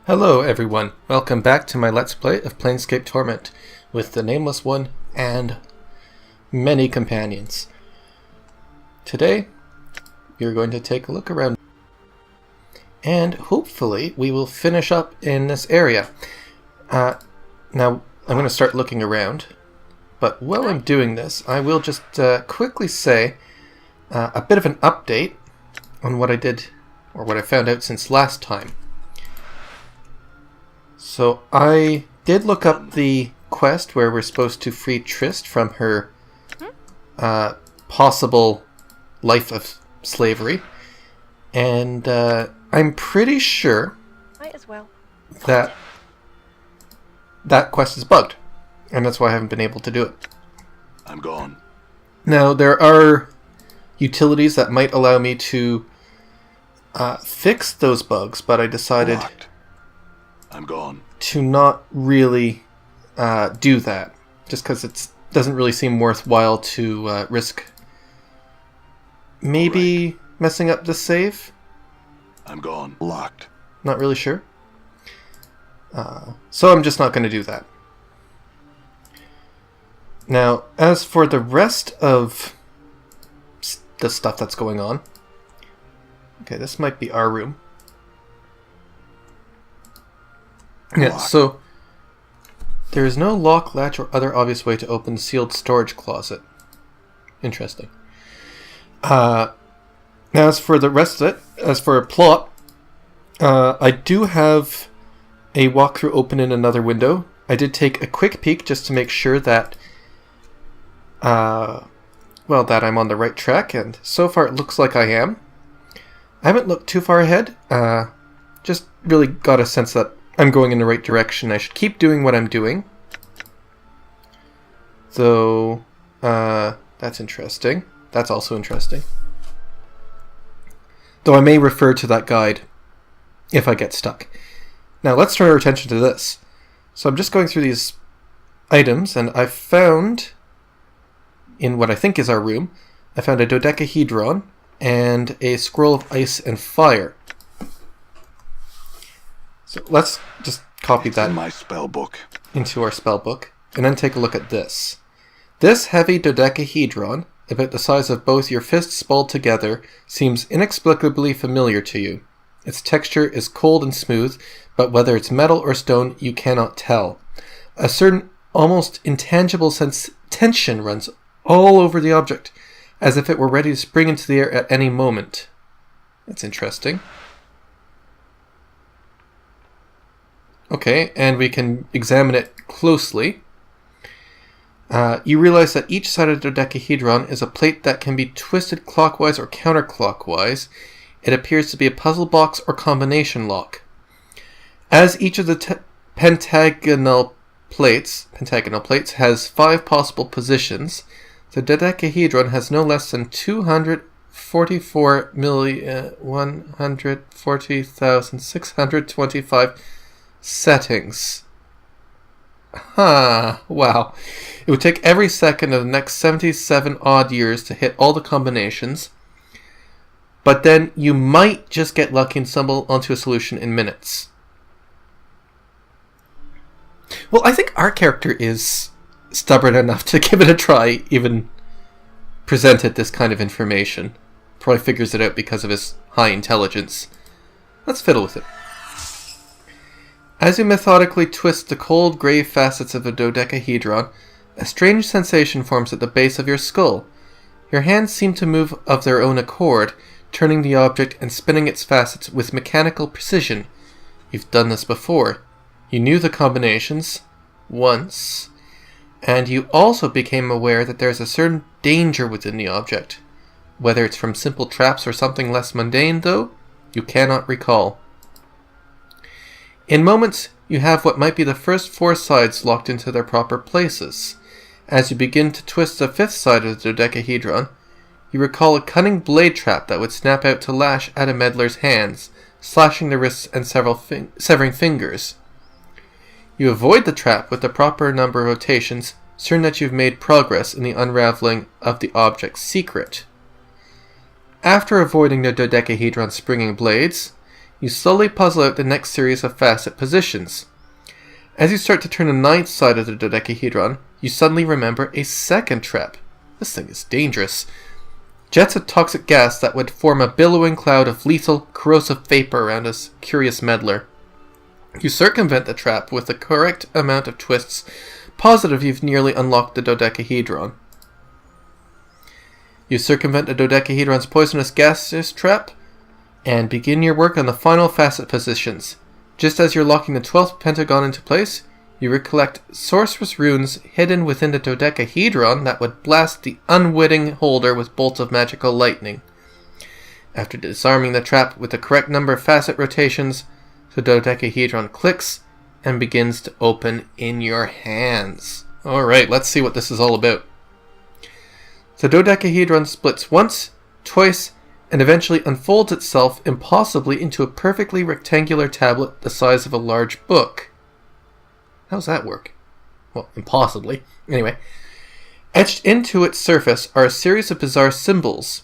Hello everyone, welcome back to my Let's Play of Planescape Torment with the Nameless One and many companions. Today, we're going to take a look around and hopefully we will finish up in this area. Now, I'm going to start looking around, but while I'm doing this, I will just quickly say a bit of an update on what I did, or what I found out since last time. So I did look up the quest where we're supposed to free Trist from her possible life of slavery, and I'm pretty sure that that quest is bugged, and that's why I haven't been able to do it. I'm gone. Now there are utilities that might allow me to fix those bugs, but I decided I'm gone. to not really do that, just because it doesn't really seem worthwhile to risk maybe messing up the save. I'm gone. Locked. Not really sure. So I'm just not going to do that. Now, as for the rest of the stuff that's going on, okay, this might be our room. Yeah, so there is no lock, latch, or other obvious way to open the sealed storage closet. Interesting. Now, as for the rest of it, as for a plot, I do have a walkthrough open in another window. I did take a quick peek just to make sure that, that I'm on the right track, and so far it looks like I am. I haven't looked too far ahead, just really got a sense that I'm going in the right direction. I should keep doing what I'm doing. Though, that's interesting. That's also interesting. Though I may refer to that guide if I get stuck. Now let's turn our attention to this. So I'm just going through these items, and I found, in what I think is our room, I found a dodecahedron and a scroll of ice and fire. So let's just copy that in my spell book into our spell book, and then take a look at this. This heavy dodecahedron, about the size of both your fists balled together, seems inexplicably familiar to you. Its texture is cold and smooth, but whether it's metal or stone, you cannot tell. A certain, almost intangible tension runs all over the object, as if it were ready to spring into the air at any moment. That's interesting. Okay, and we can examine it closely. You realize that each side of the dodecahedron is a plate that can be twisted clockwise or counterclockwise. It appears to be a puzzle box or combination lock. As each of the pentagonal plates has 5 possible positions, the dodecahedron has no less than 244,140,625 settings. Wow. It would take every second of the next 77 odd years to hit all the combinations, but then you might just get lucky and stumble onto a solution in minutes. Well, I think our character is stubborn enough to give it a try, even presented this kind of information. Probably figures it out because of his high intelligence. Let's fiddle with it. As you methodically twist the cold grey facets of the dodecahedron, a strange sensation forms at the base of your skull. Your hands seem to move of their own accord, turning the object and spinning its facets with mechanical precision. You've done this before. You knew the combinations once, and you also became aware that there is a certain danger within the object. Whether it's from simple traps or something less mundane, though, you cannot recall. In moments, you have what might be the first 4 sides locked into their proper places. As you begin to twist the 5th side of the dodecahedron, you recall a cunning blade trap that would snap out to lash at a meddler's hands, slashing the wrists and severing fingers. You avoid the trap with the proper number of rotations, certain that you've made progress in the unraveling of the object's secret. After avoiding the dodecahedron's springing blades, You slowly puzzle out the next series of facet positions. As you start to turn the ninth side of the dodecahedron, you suddenly remember a second trap. This thing is dangerous. Jets of toxic gas that would form a billowing cloud of lethal, corrosive vapor around this curious meddler. You circumvent the trap with the correct amount of twists, positive you've nearly unlocked the dodecahedron. You circumvent the dodecahedron's poisonous gaseous trap, and begin your work on the final facet positions. Just as you're locking the 12th pentagon into place, you recollect sorcerous runes hidden within the dodecahedron that would blast the unwitting holder with bolts of magical lightning. After disarming the trap with the correct number of facet rotations, the dodecahedron clicks and begins to open in your hands. Alright, let's see what this is all about. The dodecahedron splits once, twice, and eventually unfolds itself impossibly into a perfectly rectangular tablet the size of a large book. How does that work? Well, impossibly. Anyway, etched into its surface are a series of bizarre symbols.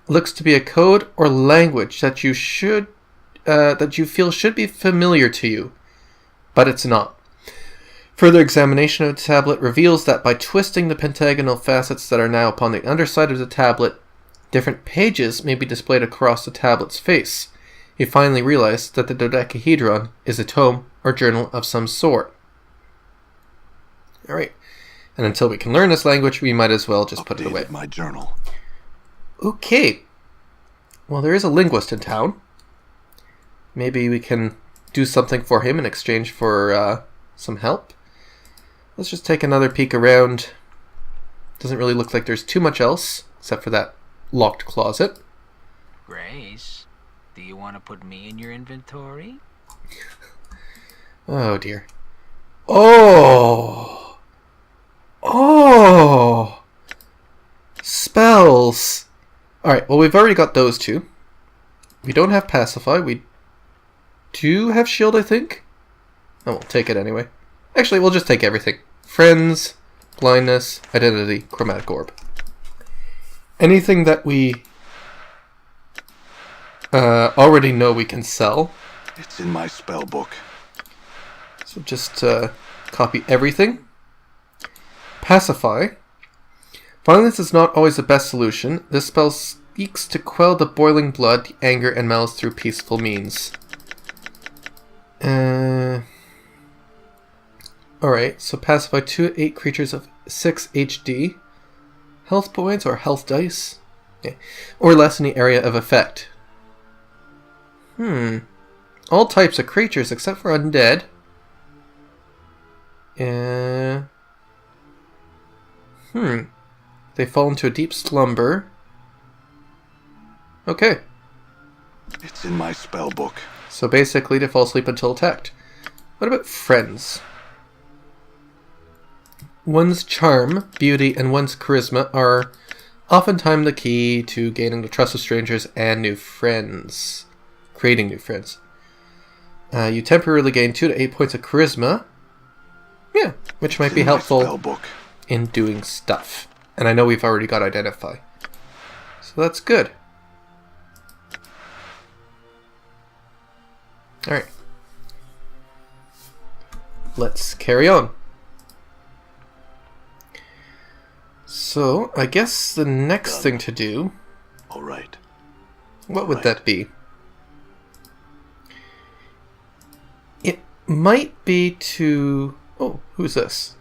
It looks to be a code or language that you feel should be familiar to you, but it's not. Further examination of the tablet reveals that by twisting the pentagonal facets that are now upon the underside of the tablet, different pages may be displayed across the tablet's face. You finally realize that the dodecahedron is a tome or journal of some sort. Alright, and until we can learn this language, we might as well just put it away. My journal. Okay. Well, there is a linguist in town. Maybe we can do something for him in exchange for some help. Let's just take another peek around. Doesn't really look like there's too much else, except for that locked closet. Grace, do you want to put me in your inventory? Oh, dear. Oh! Oh! Spells! Alright, well, we've already got those two. We don't have Pacify. We do have Shield, I think. Oh, we'll take it anyway. Actually, we'll just take everything. Friends, Blindness, Identity, Chromatic Orb. Anything that we already know we can sell. It's in my spell book. So just copy everything. Pacify. Violence is not always the best solution. This spell seeks to quell the boiling blood, the anger, and malice through peaceful means. Alright, so pacify 2-8 creatures of 6 HD. Health points or health dice. Okay. Or less in the area of effect. All types of creatures except for undead. They fall into a deep slumber. Okay. It's in my spell book. So basically they fall asleep until attacked. What about friends? One's charm, beauty, and one's charisma are oftentimes the key to gaining the trust of strangers and new friends. Creating new friends. You temporarily gain 2 to 8 points of charisma. Yeah, which might be helpful in doing stuff. And I know we've already got Identify. So that's good. Alright. Let's carry on. So, I guess the next thing to do... Alright. What would that be? It might be to... Oh, who's this?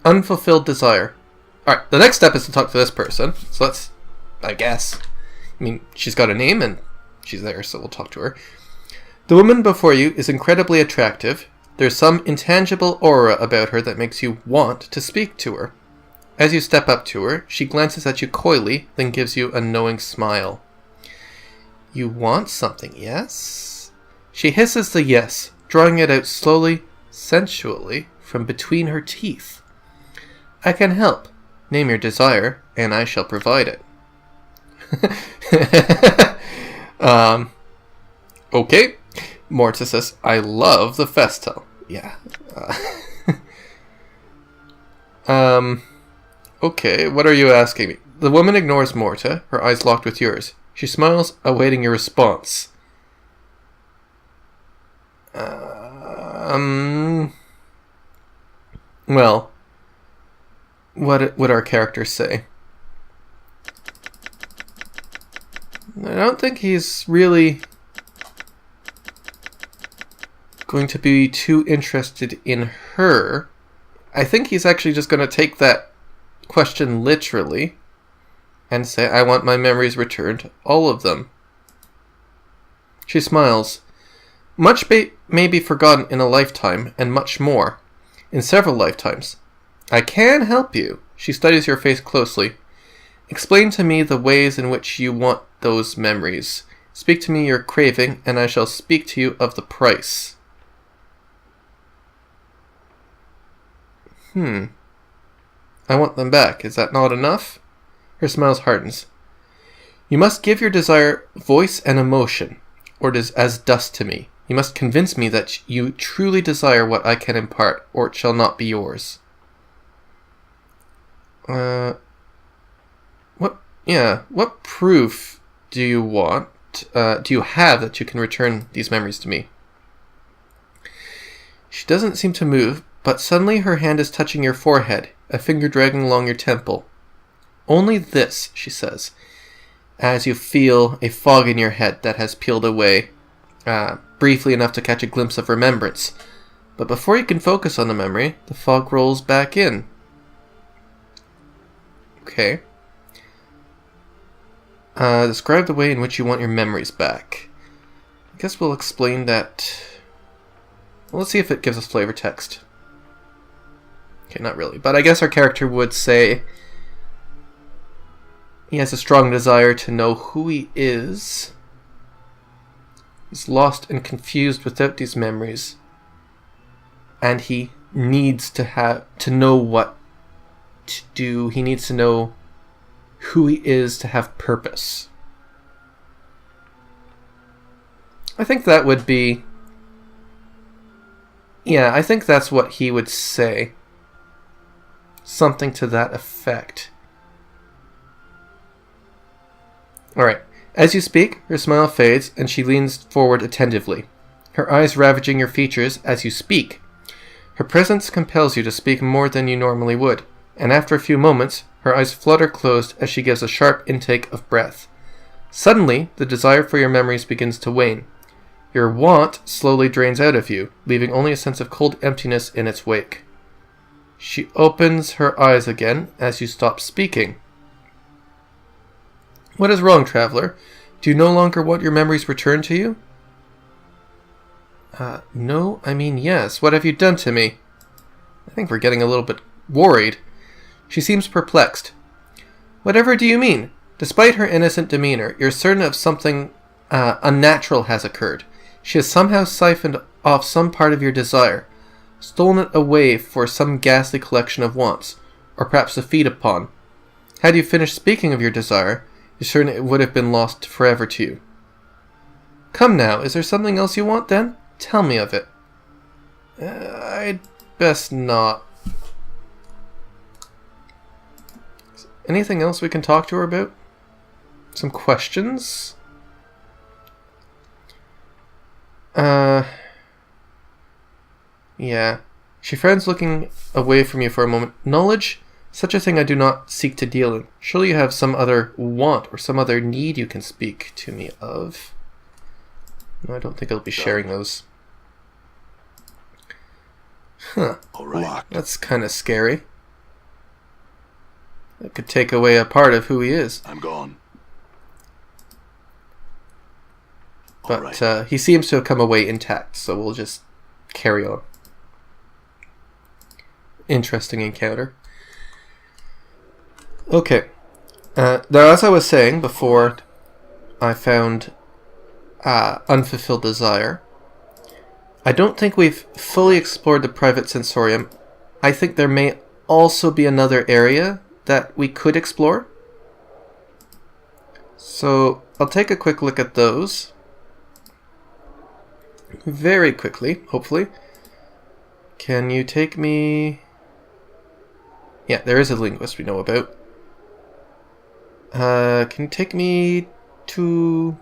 Unfulfilled Desire. Alright, the next step is to talk to this person. So let's... I guess. I mean, she's got a name and she's there, so we'll talk to her. The woman before you is incredibly attractive. There's some intangible aura about her that makes you want to speak to her. As you step up to her, she glances at you coyly, then gives you a knowing smile. You want something, yes? She hisses the yes, drawing it out slowly, sensually, from between her teeth. I can help. Name your desire, and I shall provide it. Okay. Morta says, I love the Festhall. Yeah. Okay, what are you asking me? The woman ignores Morta, her eyes locked with yours. She smiles, awaiting your response. Well, what would our characters say? I don't think he's really going to be too interested in her. I think he's actually just going to take that question literally and say, I want my memories returned, all of them. She smiles. Much may be forgotten in a lifetime, and much more in several lifetimes. I can help you. She studies your face closely. Explain to me the ways in which you want those memories. Speak to me your craving, and I shall speak to you of the price. I want them back. Is that not enough? Her smile hardens. You must give your desire voice and emotion, or it is as dust to me. You must convince me that you truly desire what I can impart, or it shall not be yours. What proof do you want? Do you have that you can return these memories to me? She doesn't seem to move, but suddenly her hand is touching your forehead, a finger dragging along your temple. Only this, she says, as you feel a fog in your head that has peeled away, briefly enough to catch a glimpse of remembrance. But before you can focus on the memory, the fog rolls back in. Okay. Describe the way in which you want your memories back. I guess we'll explain that. Well, let's see if it gives us flavor text. Okay, not really. But I guess our character would say he has a strong desire to know who he is. He's lost and confused without these memories. And he needs to know what to do. He needs to know who he is to have purpose. I think that would be... Yeah, I think that's what he would say. Something to that effect. Alright. As you speak, her smile fades and she leans forward attentively, her eyes ravaging your features as you speak. Her presence compels you to speak more than you normally would, and after a few moments, her eyes flutter closed as she gives a sharp intake of breath. Suddenly, the desire for your memories begins to wane. Your want slowly drains out of you, leaving only a sense of cold emptiness in its wake. She opens her eyes again as you stop speaking. What is wrong, traveler? Do you no longer want your memories returned to you? No, I mean yes. What have you done to me? I think we're getting a little bit worried. She seems perplexed. Whatever do you mean? Despite her innocent demeanor, you're certain of something unnatural has occurred. She has somehow siphoned off some part of your desire, stolen it away for some ghastly collection of wants, or perhaps to feed upon. Had you finished speaking of your desire, you're certain it would have been lost forever to you. Come now, is there something else you want then? Tell me of it. I'd best not. Anything else we can talk to her about? Some questions? Yeah. She frowns, looking away from you for a moment. Knowledge? Such a thing I do not seek to deal in. Surely you have some other want or some other need you can speak to me of. No, I don't think I'll be sharing those. Huh. All right. That's kind of scary. That could take away a part of who he is. I'm gone. But he seems to have come away intact, so we'll just carry on. Interesting encounter. Okay. Now, as I was saying before, I found unfulfilled desire. I don't think we've fully explored the private sensorium. I think there may also be another area that we could explore. So I'll take a quick look at those. Very quickly, hopefully. Can you take me... Yeah, there is a linguist we know about. Can you take me to...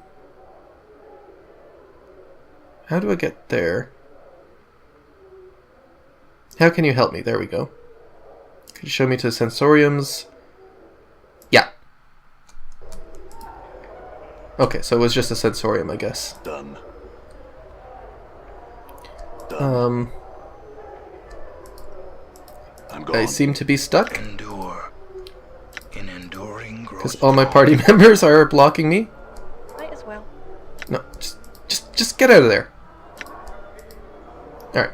How do I get there? How can you help me? There we go. Could you show me to the sensoriums? Yeah. Okay, so it was just a sensorium, I guess. Done. I'm gone. I seem to be stuck. Endure. In enduring Because growth. all my party members are blocking me. Might as well. No, just get out of there. Alright.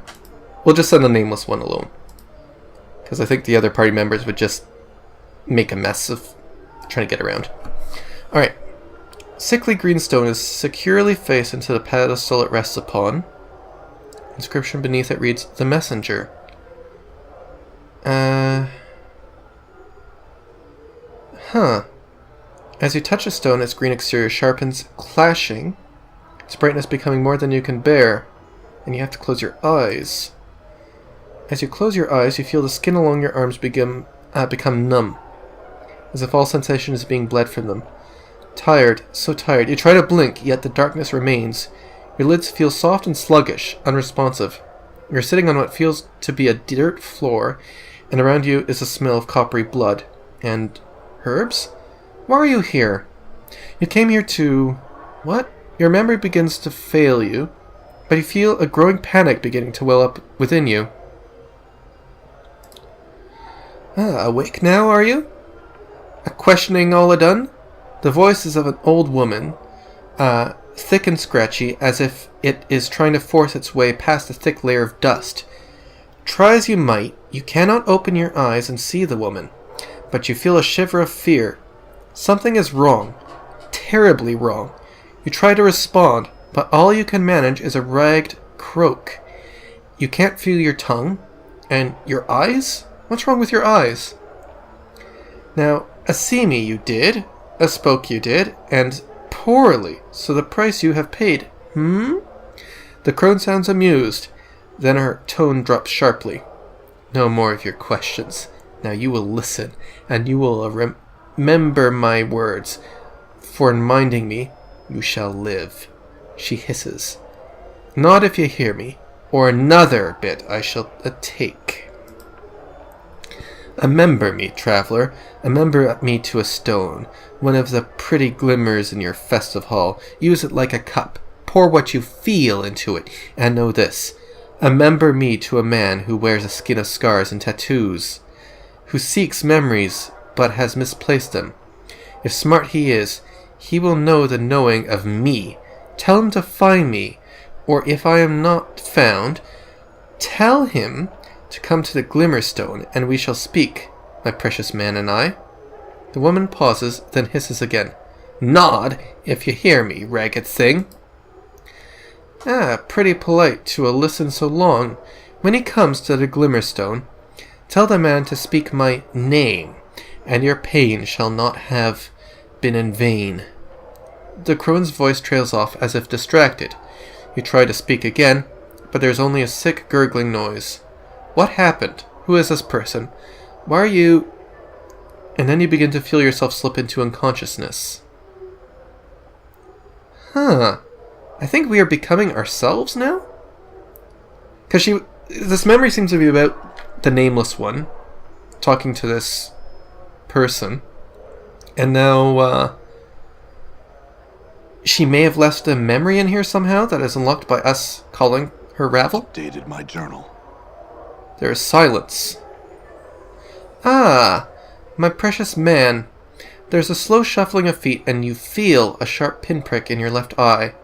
We'll just send the Nameless One alone. Because I think the other party members would just make a mess of trying to get around. Alright. Sickly greenstone is securely faced into the pedestal it rests upon. Inscription beneath it reads, The Messenger. As you touch a stone, its green exterior sharpens, clashing, its brightness becoming more than you can bear, and you have to close your eyes. As you close your eyes, you feel the skin along your arms become numb, as if all sensation is being bled from them. Tired, so tired. You try to blink, yet the darkness remains. Your lids feel soft and sluggish, unresponsive. You're sitting on what feels to be a dirt floor, and around you is a smell of coppery blood. And herbs? Why are you here? You came here to... what? Your memory begins to fail you, but you feel a growing panic beginning to well up within you. Awake now, are you? A questioning all a-done? The voice is of an old woman, thick and scratchy, as if it is trying to force its way past a thick layer of dust. Try as you might, you cannot open your eyes and see the woman, but you feel a shiver of fear. Something is wrong. Terribly wrong. You try to respond, but all you can manage is a ragged croak. You can't feel your tongue. And your eyes? What's wrong with your eyes? Now, a see me you did, a spoke you did, and poorly, so the price you have paid. The crone sounds amused, then her tone drops sharply. No more of your questions. Now you will listen, and you will remember my words, for in minding me, you shall live. She hisses. Not if you hear me, or another bit I shall take. Remember me, traveller, remember me to a stone, one of the pretty glimmers in your festive hall. Use it like a cup, pour what you feel into it, and know this. Remember me to a man who wears a skin of scars and tattoos, who seeks memories but has misplaced them. If smart he is, he will know the knowing of me. Tell him to find me, or if I am not found, tell him to come to the Glimmerstone, and we shall speak, my precious man and I. The woman pauses, then hisses again. Nod, if you hear me, ragged thing. Pretty polite to a listen so long. When he comes to the Glimmerstone, tell the man to speak my name, and your pain shall not have been in vain. The crone's voice trails off as if distracted. You try to speak again, but there's only a sick gurgling noise. What happened? Who is this person? Why are you... And then you begin to feel yourself slip into unconsciousness. I think we are becoming ourselves now? Because this memory seems to be about the Nameless One, talking to this person. And now, she may have left a memory in here somehow that is unlocked by us calling her Ravel? Updated my journal. There is silence. My precious man. There's a slow shuffling of feet, and you feel a sharp pinprick in your left eye.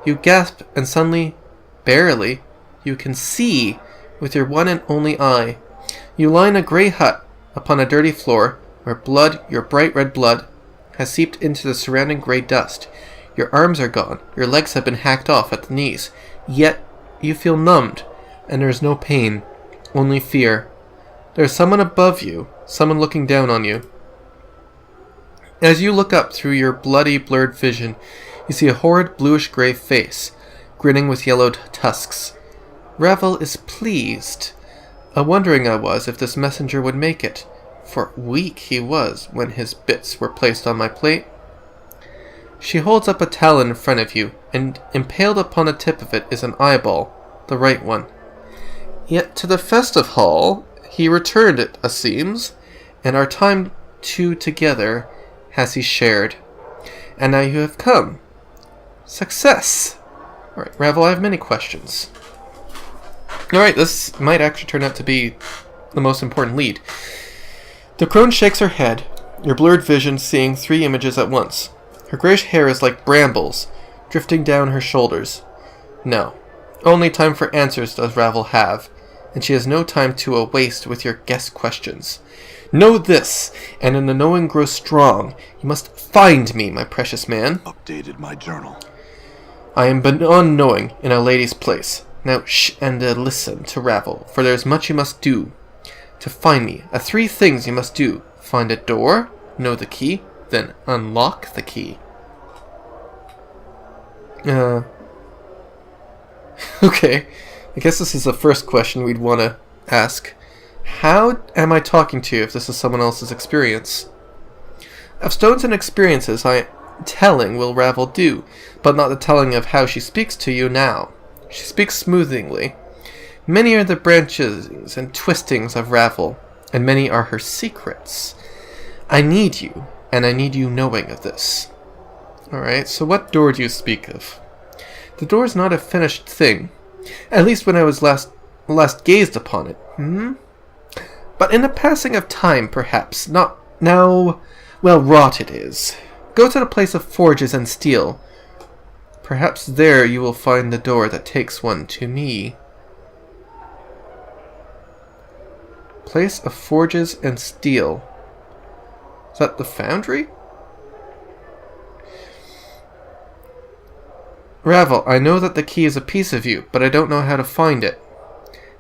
You gasp, and suddenly, barely, you can see with your one and only eye. You lie in a grey hut upon a dirty floor, where blood, your bright red blood, has seeped into the surrounding grey dust. Your arms are gone, your legs have been hacked off at the knees, yet you feel numbed, and there is no pain. Only fear. There is someone above you, someone looking down on you. As you look up through your bloody, blurred vision, you see a horrid bluish-grey face, grinning with yellowed tusks. Ravel is pleased. A-wondering I was if this messenger would make it, for weak he was when his bits were placed on my plate. She holds up a talon in front of you, and impaled upon the tip of it is an eyeball, the right one. Yet to the festive hall he returned, it seems, and our time together has he shared. And now you have come. Success! Alright, Ravel, I have many questions. Alright, this might actually turn out to be the most important lead. The crone shakes her head, your blurred vision seeing 3 images at once. Her grayish hair is like brambles, drifting down her shoulders. No, only time for answers does Ravel have, and she has no time to waste with your guess questions. Know this, and in the knowing grows strong. You must find me, my precious man. Updated my journal. I am beyond knowing in a lady's place. Now shh and listen to Ravel, for there is much you must do. To find me, 3 things you must do. Find a door, know the key, then unlock the key. Okay, I guess this is the first question we'd want to ask. How am I talking to you if this is someone else's experience? Of stones and experiences, telling will Ravel do, but not the telling of how she speaks to you now. She speaks smoothly. Many are the branchings and twistings of Ravel, and many are her secrets. I need you, and I need you knowing of this. Alright, so what door do you speak of? The door is not a finished thing, at least when I was last gazed upon it. But in the passing of time, perhaps, not now, well, wrought it is. Go to the place of forges and steel. Perhaps there you will find the door that takes one to me. Place of forges and steel. Is that the foundry? Ravel, I know that the key is a piece of you, but I don't know how to find it.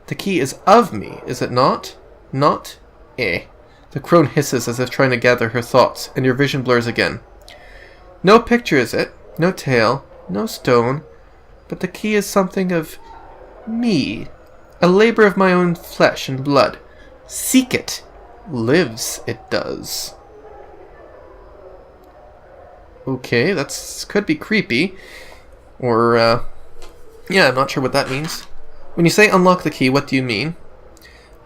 The key is of me, is it not? Not? Eh. The crone hisses as if trying to gather her thoughts, and your vision blurs again. No picture is it, no tail, no stone, but the key is something of me, a labor of my own flesh and blood. Seek it. Lives it does. Okay, that's could be creepy. Or, yeah, I'm not sure what that means. When you say unlock the key, what do you mean?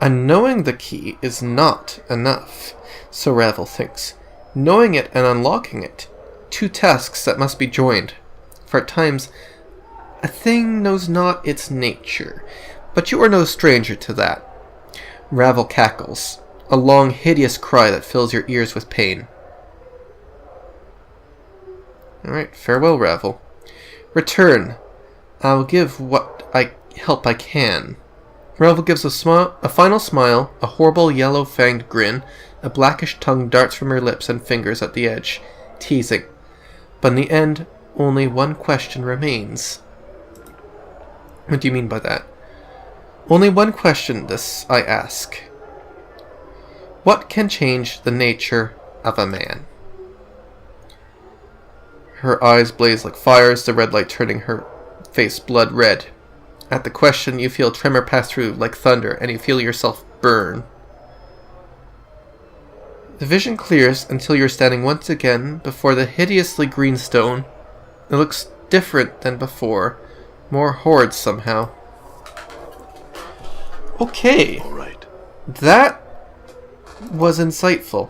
And knowing the key is not enough, so Ravel thinks. Knowing it and unlocking it, 2 tasks that must be joined. For at times, a thing knows not its nature, but you are no stranger to that. Ravel cackles, a long, hideous cry that fills your ears with pain. Alright, farewell, Ravel. Return. I'll give what help I can. Ravel gives a final smile, a horrible yellow-fanged grin. A blackish tongue darts from her lips and fingers at the edge, teasing. But in the end, only one question remains. What do you mean by that? Only one question this I ask. What can change the nature of a man? Her eyes blaze like fires, the red light turning her face blood red. At the question, you feel tremor pass through like thunder, and you feel yourself burn. The vision clears until you're standing once again before the hideously green stone. It looks different than before, more horrid somehow. Okay. All right. That was insightful.